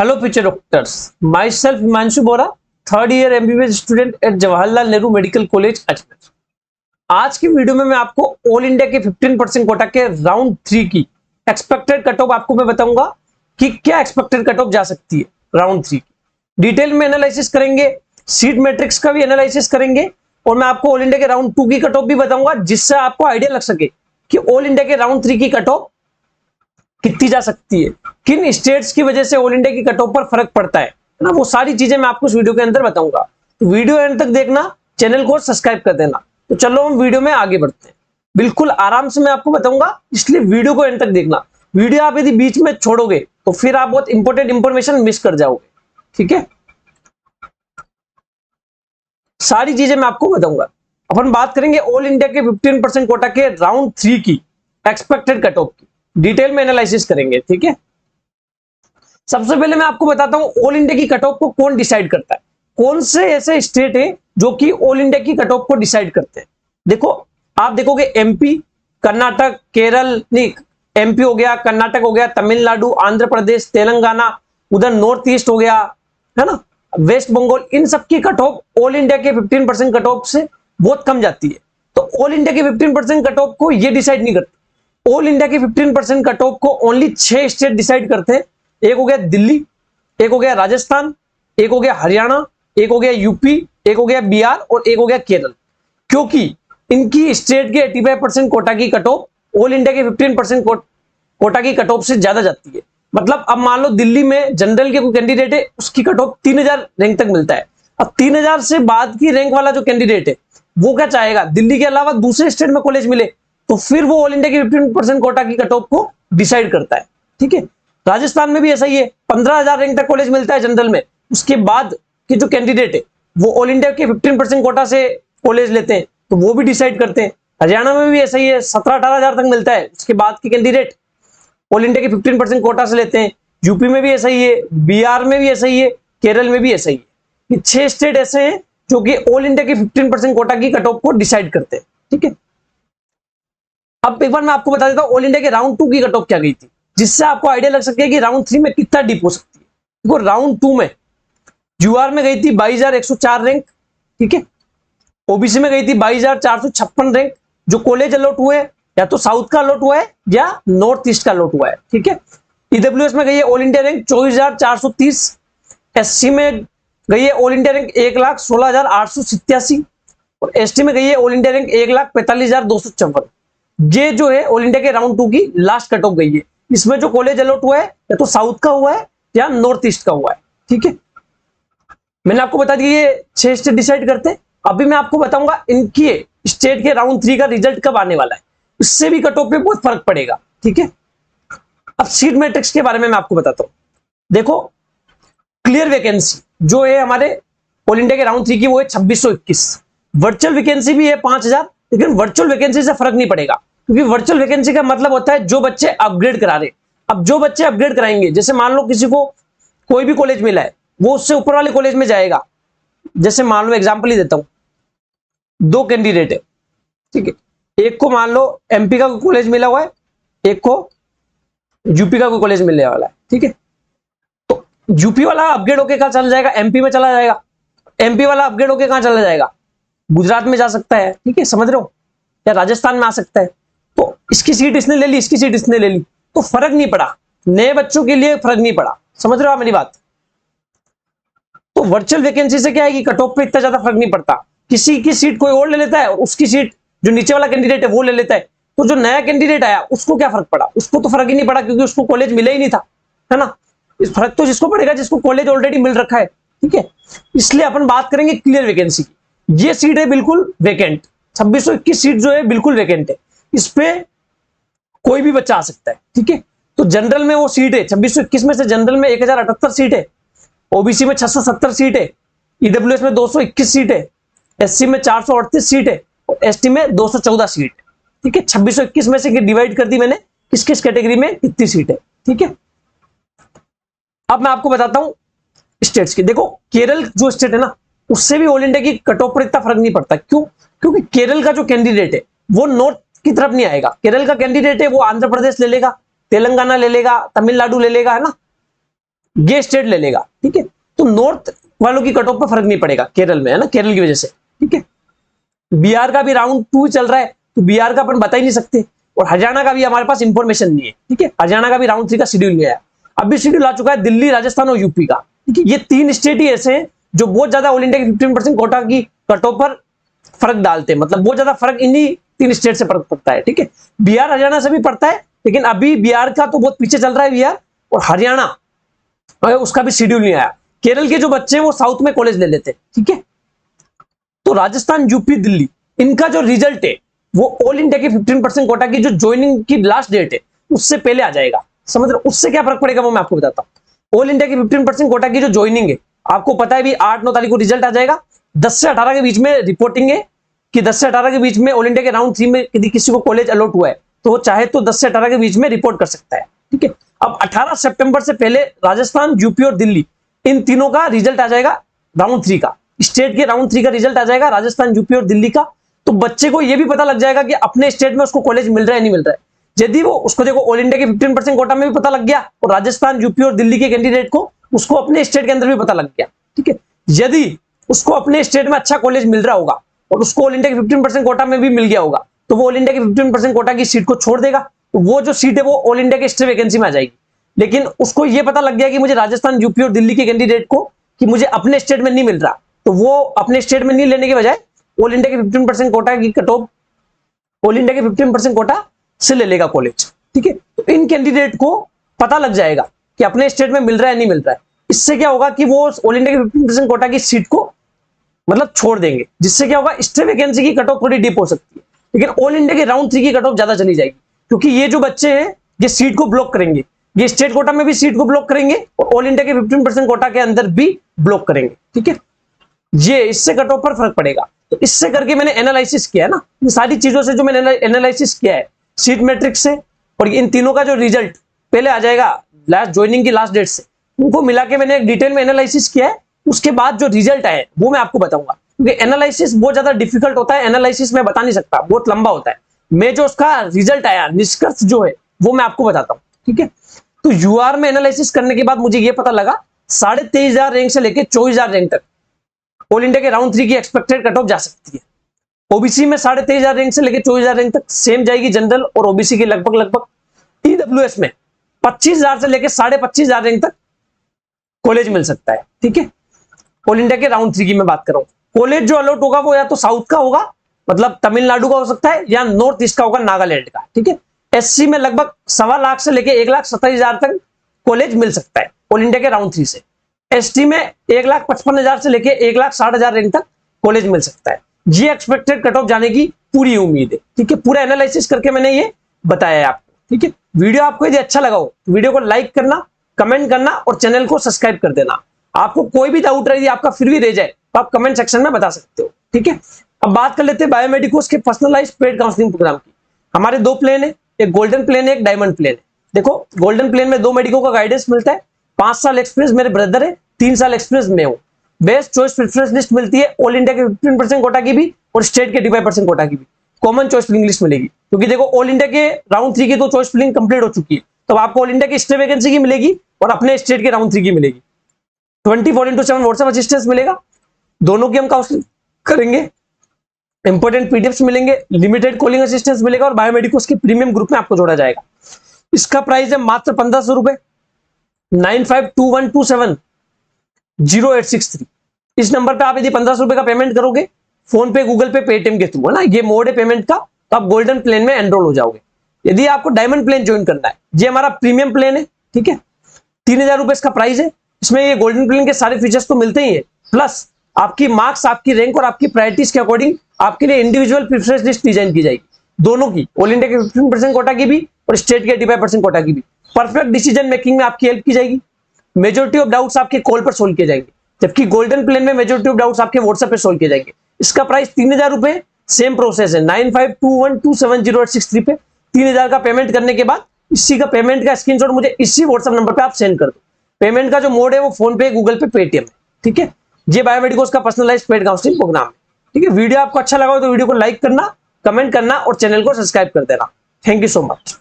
Hello future doctors, my self Himanshu Bora, third year MBBS student at Jawaharlal Nehru medical college Ajmer. आज की video में मैं आपको ऑल इंडिया के 15% कोटा के राउंड 3 की एक्सपेक्टेड कट ऑफ आपको मैं बताऊंगा कि क्या एक्सपेक्टेड कट ऑफ जा सकती है राउंड 3 की। डिटेल में एनालिसिस करेंगे, सीट मैट्रिक्स का भी एनालिसिस करेंगे और मैं आपको ऑल इंडिया के राउंड 2 की कट ऑफ भी बताऊंगा, जिससे आपको आइडिया लग सके कि ऑल इंडिया के राउंड 3 की कट ऑफ कितनी जा सकती है, किन स्टेट्स की वजह से ऑल इंडिया की कट ऑफ पर फर्क पड़ता है ना। वो सारी चीजें मैं आपको इस वीडियो के अंदर बताऊंगा, तो वीडियो एंड तक देखना, चैनल को सब्सक्राइब कर देना। तो चलो हम वीडियो में आगे बढ़ते हैं। बिल्कुल आराम से मैं आपको बताऊंगा, इसलिए वीडियो को एंड तक देखना। वीडियो आप यदि बीच में छोड़ोगे तो फिर आप बहुत इंपॉर्टेंट इंफॉर्मेशन मिस कर जाओगे। ठीक है, सारी चीजें मैं आपको बताऊंगा। अपन बात करेंगे ऑल इंडिया के 15% कोटा के राउंड 3 की एक्सपेक्टेड कट ऑफ की, डिटेल में एनालिसिस करेंगे। ठीक है, सबसे पहले मैं आपको बताता हूं ऑल इंडिया की कट ऑफ को कौन डिसाइड करता है, कौन से ऐसे स्टेट है जो कि ऑल इंडिया की कट ऑफ को डिसाइड करते हैं। देखो, आप देखोगे एमपी, कर्नाटक, केरल, नहीं एमपी हो गया, कर्नाटक हो गया, तमिलनाडु, आंध्र प्रदेश, तेलंगाना, उधर नॉर्थ ईस्ट हो गया, है ना, वेस्ट बंगाल, इन सब की कट ऑफ ऑल इंडिया के 15% कट ऑफ से बहुत कम जाती है। तो ऑल इंडिया के 15% कट ऑफ को ये डिसाइड नहीं करते। ऑल इंडिया के 15% कट ऑफ को ओनली 6 स्टेट डिसाइड करते हैं। एक हो गया दिल्ली, एक हो गया राजस्थान, एक हो गया हरियाणा, एक हो गया यूपी, एक हो गया बिहार और एक हो गया केरल। क्योंकि इनकी स्टेट के 85% कोटा की कट ऑफ ऑल इंडिया के 15% कोटा की कट ऑफ से ज्यादा जाती है। मतलब अब मान लो दिल्ली में जनरल के कोई कैंडिडेट है, उसकी कट ऑफ 3000 रैंक तक मिलता है। अब 3000 से बाद की रैंक वाला जो कैंडिडेट है वो क्या चाहेगा, दिल्ली के अलावा दूसरे स्टेट में कॉलेज मिले, तो फिर वो ऑल इंडिया की 15% कोटा की कट ऑफ को डिसाइड करता है। ठीक है, राजस्थान में भी ऐसा ही है, 15,000 रैंक तक कॉलेज मिलता है जनरल में, उसके बाद के जो कैंडिडेट है वो ऑल इंडिया के 15% कोटा से कॉलेज लेते हैं, तो वो भी डिसाइड करते हैं। हरियाणा में भी ऐसा ही है, 17-18,000 तक मिलता है, उसके बाद के कैंडिडेट ऑल इंडिया के 15% कोटा से लेते हैं। यूपी में भी ऐसा ही है, बिहार में भी ऐसा ही है, केरल में भी ऐसा ही है। ये 6 स्टेट ऐसे हैं जो कि ऑल इंडिया के 15% कोटा की कट ऑफ को डिसाइड करते हैं। ठीक है, अब एक बार मैं आपको बता देता हूं ऑल इंडिया के राउंड 2 की कट ऑफ क्या गई थी, जिससे आपको आइडिया लग सके कि राउंड 3 में कितना डीप हो सकती है। देखो, राउंड 2 में यूआर में गई थी 22,104 रैंक। ठीक है, ओबीसी में गई थी 22,456 रैंक। जो कॉलेज अलॉट हुए या तो साउथ का अलॉट हुआ है या नॉर्थ ईस्ट का अलॉट हुआ है। ठीक है, ईडब्ल्यूएस में गई है ऑल इंडिया रैंक 24,430। एससी में गई है ऑल इंडिया रैंक 1,16,887 और एसटी में गई है ऑल इंडिया रैंक 1,45,254। ये जो है ऑल इंडिया के राउंड 2 की लास्ट कट ऑफ गई है। इसमें जो कॉलेज अलॉट हुआ है या तो साउथ का हुआ है या नॉर्थ ईस्ट का हुआ है। ठीक है, मैंने आपको बता दिया ये 6 स्टेट डिसाइड करते हैं। अभी मैं आपको बताऊंगा इनकी स्टेट के राउंड 3 का रिजल्ट कब आने वाला है, इससे भी कट ऑफ पे बहुत फर्क पड़ेगा। ठीक है, अब सीट मैट्रिक्स के बारे में मैं आपको बताता हूं। देखो, क्लियर वैकेंसी जो है हमारे ऑल इंडिया के राउंड 3 की वो है 2621। वर्चुअल वैकेंसी भी है 5000, लेकिन वर्चुअल वैकेंसी से फर्क नहीं पड़ेगा, क्योंकि वर्चुअल वैकेंसी का मतलब होता है जो बच्चे अपग्रेड करा रहे। अब जो बच्चे अपग्रेड कराएंगे, जैसे मान लो किसी को कोई भी कॉलेज मिला है, वो उससे ऊपर वाले कॉलेज में जाएगा। जैसे मान लो एग्जांपल ही देता हूं, 2 कैंडिडेट है। ठीक है, एक को मान लो एमपी का कोई कॉलेज मिला हुआ है, एक को यूपी का कोई कॉलेज मिलने वाला है। ठीक है, तो यूपी वाला अपग्रेड होके कहां चला जाएगा, एमपी में चला जाएगा। एमपी वाला अपग्रेड होके कहां चला जाएगा, गुजरात में जा सकता है। ठीक है, समझ रहे हो, या राजस्थान में आ सकता है। तो इसकी सीट इसने ले ली, इसकी सीट इसने ले ली, तो फर्क नहीं पड़ा, नए बच्चों के लिए फर्क नहीं पड़ा। समझ रहे हो आप मेरी बात। तो वर्चुअल वैकेंसी से क्या है कि कट ऑफ पे इतना ज्यादा फर्क नहीं पड़ता। किसी की सीट कोई और ले लेता है और उसकी सीट जो नीचे वाला कैंडिडेट है वो ले लेता है, तो जो नया कैंडिडेट आया उसको क्या फर्क पड़ा, उसको तो फर्क ही नहीं पड़ा, क्योंकि उसको कॉलेज मिला ही नहीं था, है ना। इस फर्क तो जिसको पड़ेगा जिसको कॉलेज ऑलरेडी मिल रखा है। ठीक है, इसलिए अपन बात करेंगे क्लियर वैकेंसी की। ये सीट है बिल्कुल वैकेंट, 2621 सीट जो है बिल्कुल वैकेंट है, इस पे कोई भी बच्चा आ सकता है। ठीक है, तो जनरल में वो सीट है 2621 में से जनरल में 1078 सीट है, ओबीसी में 670 सीट है, ईडब्ल्यूएस में 221 सीट है, एससी में 438 सीट है और एसटी में 214 सीट। ठीक है, 2621 में से डिवाइड कर दी मैंने किस किस कैटेगरी में कितनी सीट है। ठीक है, अब मैं आपको बताता हूं स्टेट्स की। देखो, केरल जो स्टेट है ना, उससे भी ऑल इंडिया की कट ऑफ पर इतना फर्क नहीं पड़ता। क्यों? क्योंकि केरल का जो कैंडिडेट है वो नॉर्थ की तरफ नहीं आएगा। केरल का कैंडिडेट है वो आंध्र प्रदेश ले लेगा, तेलंगाना ले लेगा, तमिलनाडु ले लेगा, है ना, ये स्टेट ले लेगा, ठीक है। तो नॉर्थ वालों की कट ऑफ पर फर्क नहीं पड़ेगा केरल में, है ना, केरल की वजह से, ठीक है। बिहार का भी राउंड 2 चल रहा है, तो बिहार का अपन बता ही नहीं सकते, और हरियाणा का भी हमारे पास इंफॉर्मेशन नहीं है, ठीक है। हरियाणा का भी राउंड 3 का शेड्यूल नहीं आया, अभी शेड्यूल आ चुका है दिल्ली, राजस्थान और यूपी का, ठीक है। ये 3 स्टेट ही ऐसे हैं जो बहुत ज्यादा ऑल इंडिया की 15% कोटा की कट ऑफ पर फर्क डालते हैं, मतलब बहुत ज्यादा फर्क इन्हीं 3 स्टेट से फर्क पड़ता है, ठीक है। बिहार हरियाणा से भी पड़ता है, लेकिन अभी बिहार का तो बहुत पीछे चल रहा है बिहार, और हरियाणा उसका भी शेड्यूल नहीं आया। केरल के जो बच्चे हैं वो साउथ में कॉलेज ले लेते हैं, ठीक है। तो राजस्थान, यूपी, दिल्ली, इनका जो रिजल्ट है वो ऑल इंडिया की 15% कोटा की जो ज्वाइनिंग की लास्ट डेट है उससे पहले आ जाएगा, समझ रहे हो। उससे क्या फर्क पड़ेगा वो मैं आपको बताता हूँ। ऑल इंडिया की 15% कोटा की जो ज्वाइनिंग है, आपको पता है भी 8-9 तारीख को रिजल्ट आ जाएगा, 10 से 18 के बीच में रिपोर्टिंग है कि 10 से 18 के बीच में ऑल इंडिया के राउंड 3 में यदि किसी को कॉलेज अलॉट हुआ है तो वो चाहे तो 10 से 18 के बीच में रिपोर्ट कर सकता है, ठीक है। अब 18 सितंबर से पहले राजस्थान, यूपी और दिल्ली, इन तीनों का रिजल्ट आ जाएगा राउंड 3 का, स्टेट के राउंड 3 का रिजल्ट आ जाएगा राजस्थान, यूपी और दिल्ली का। तो बच्चे को यह भी पता लग जाएगा कि अपने स्टेट में उसको कॉलेज मिल रहा है नहीं मिल रहा है। यदि वो उसको देखो ऑल इंडिया के 15% कोटा में भी पता लग गया और राजस्थान, यूपी और दिल्ली के कैंडिडेट को उसको अपने स्टेट के अंदर भी पता लग गया, ठीक है। यदि उसको अपने स्टेट में अच्छा कॉलेज मिल रहा होगा और उसको ऑल इंडिया के 15% कोटा में भी मिल गया होगा, तो वो ऑल इंडिया के 15% कोटा की सीट को छोड़ देगा, तो वो जो सीट है वो ऑल इंडिया के स्टेट वैकेंसी में आ जाएगी। लेकिन उसको ये पता लग गया कि मुझे राजस्थान, यूपी और दिल्ली के कैंडिडेट को कि मुझे अपने स्टेट में नहीं मिल रहा, तो वो अपने स्टेट में नहीं लेने के बजाय ऑल इंडिया के 15% कोटा की कट ऑफ, ऑल इंडिया के 15% कोटा से ले लेगा कॉलेज, ठीक है। तो इन कैंडिडेट को पता लग जाएगा कि अपने स्टेट में मिल रहा है नहीं मिल रहा है। इससे क्या होगा कि वो ऑल इंडिया के 15% कोटा की सीट को मतलब छोड़ देंगे, जिससे क्या होगा स्टेट वैकेंसी की कट ऑफ थोड़ी डीप हो सकती है, लेकिन ऑल इंडिया के राउंड 3 की कट ऑफ ज्यादा चली जाएगी, क्योंकि ये जो बच्चे हैं ये सीट को ब्लॉक करेंगे, ये स्टेट कोटा में भी सीट को ब्लॉक करेंगे और ऑल इंडिया के 15% कोटा के अंदर भी ब्लॉक करेंगे, ठीक है। ये इससे कट ऑफ पर फर्क पड़ेगा। तो इससे करके मैंने एनालिसिस किया है ना, इन सारी चीजों से जो मैंने एनालिसिस किया है सीट मैट्रिक्स से, और इन तीनों का जो रिजल्ट पहले आ जाएगा लास्ट ज्वाइनिंग की लास्ट डेट से, उनको मिला के मैंने एक डिटेल में एनालिसिस किया है। उसके बाद जो रिजल्ट आए वो मैं आपको बताऊंगा, क्योंकि एनालिसिस बहुत ज्यादा डिफिकल्ट होता है, एनालिसिस मैं बता नहीं सकता, बहुत लंबा होता है। मैं जो उसका रिजल्ट आया, निष्कर्ष जो है वो मैं आपको बताता हूँ, ठीक है। तो यूआर में एनालिसिस करने के बाद मुझे ये पता लगा 23,500 रैंक से लेकर 24,000 रैंक तक ऑल इंडिया के राउंड 3 की एक्सपेक्टेड कट ऑफ जा सकती है। ओबीसी में 23,500 रैंक से लेकर 24,000 रैंक तक सेम जाएगी जनरल और ओबीसी की लगभग। ईडब्ल्यूएस में 25,000 से लेकर 25,500 रैंक तक कॉलेज मिल सकता है, ठीक है। ऑल इंडिया के राउंड 3 की मैं बात कर रहा हूं। कॉलेज जो अलॉट होगा वो या तो साउथ का होगा, मतलब तमिलनाडु का हो सकता है, या नॉर्थ ईस्ट का होगा, नागालैंड का, ठीक है। एससी में लगभग 1.25 लाख से लेकर 1,27,000 तक कॉलेज मिल सकता है ऑल इंडिया के राउंड 3 से। एसटी में 1,55,000 से लेकर 1,60,000 रैंक तक कॉलेज मिल सकता है। ये एक्सपेक्टेड कट ऑफ जाने की पूरी उम्मीद है, ठीक है। पूरा एनालिसिस करके मैंने ये बताया है आपको, ठीक है। वीडियो आपको यदि अच्छा लगा हो तो वीडियो को लाइक करना, कमेंट करना और चैनल को सब्सक्राइब कर देना। आपको कोई भी डाउट रही आपका फिर भी रह जाए तो आप कमेंट सेक्शन में बता सकते हो, ठीक है। अब बात कर लेते हैं बायोमेडिकोस के पर्सनलाइज्ड पेड काउंसलिंग प्रोग्राम की। हमारे 2 प्लान है, एक गोल्डन प्लान है, एक डायमंड प्लान है। देखो गोल्डन प्लान में 2 मेडिको का गाइडेंस मिलता है, 5 साल एक्सपीरियंस मेरे ब्रदर है, 3 साल एक्सपीरियंस में हूं। बेस्ट चॉइस प्रेफरेंस लिस्ट मिलती है ऑल इंडिया के 15% कोटा की भी और स्टेट के 25% कोटा की भी। कॉमन चॉइस फिलिंग लिस्ट मिलेगी, क्योंकि देखो ऑल इंडिया के राउंड 3 की तो चॉइस फिलिंग कंप्लीट हो चुकी है, तो आपको ऑल इंडिया की स्टेट वैकेंसी की मिलेगी और अपने स्टेट के राउंड 3 की मिलेगी। 24/7 व्हाट्सएप असिस्टेंस मिलेगा, दोनों की हम काउंसलिंग करेंगे। इंपोर्टेंट पीडीएफ्स मिलेंगे, लिमिटेड कॉलिंग असिस्टेंस मिलेगा और बायोमेडिकोस के प्रीमियम ग्रुप में आपको जोड़ा जाएगा। इसका प्राइस है मात्र 1,500 रुपए। 9521270863 इस नंबर पे आप यदि 1,500 रुपए का पेमेंट करोगे फोन पे, गूगल पे, पेटीएम के थ्रू, है ना, ये मोड है पेमेंट का, तो आप गोल्डन प्लान में एनरोल हो जाओगे। यदि आपको डायमंड प्लान ज्वाइन करना है, ये हमारा प्रीमियम प्लान है, ठीक है। 3,000 रुपए इसका प्राइस है। इसमें ये गोल्डन प्लान के सारे फीचर्स तो मिलते ही है, प्लस आपकी मार्क्स, आपकी रैंक और आपकी प्रायोरिटीज के अकॉर्डिंग आपके लिए इंडिविजुअल प्रेफरेंस लिस्ट डिजाइन की जाएगी, दोनों की, ऑल इंडिया के 15% कोटा की भी और स्टेट के 85% कोटा की भी। परफेक्ट डिसीजन मेकिंग में आपकी हेल्प की जाएगी। मेजोरिटी ऑफ डाउट्स आपके कॉल पर सोल्व किए जाएंगे, जबकि गोल्डन प्लान में मेजोरिटी ऑफ डाउट्स आपके व्हाट्सएप पे सोल्व किए जाएंगे। इसका प्राइस 3,000 रुपए, सेम प्रोसेस है। 9521270863 पे 3,000 का पेमेंट करने के बाद इसी का पेमेंट का स्क्रीनशॉट मुझे इसी व्हाट्सएप नंबर पे आप सेंड कर दो। पेमेंट का जो मोड है वो फोन पे, गूगल पे, पेटीएम, ठीक है। ये बायोमेडिकोस का पर्सनलाइज्ड पेड काउंसलिंग प्रोग्राम है, ठीक है। वीडियो आपको अच्छा लगा हो तो वीडियो को लाइक करना, कमेंट करना और चैनल को सब्सक्राइब कर देना। Thank you so much.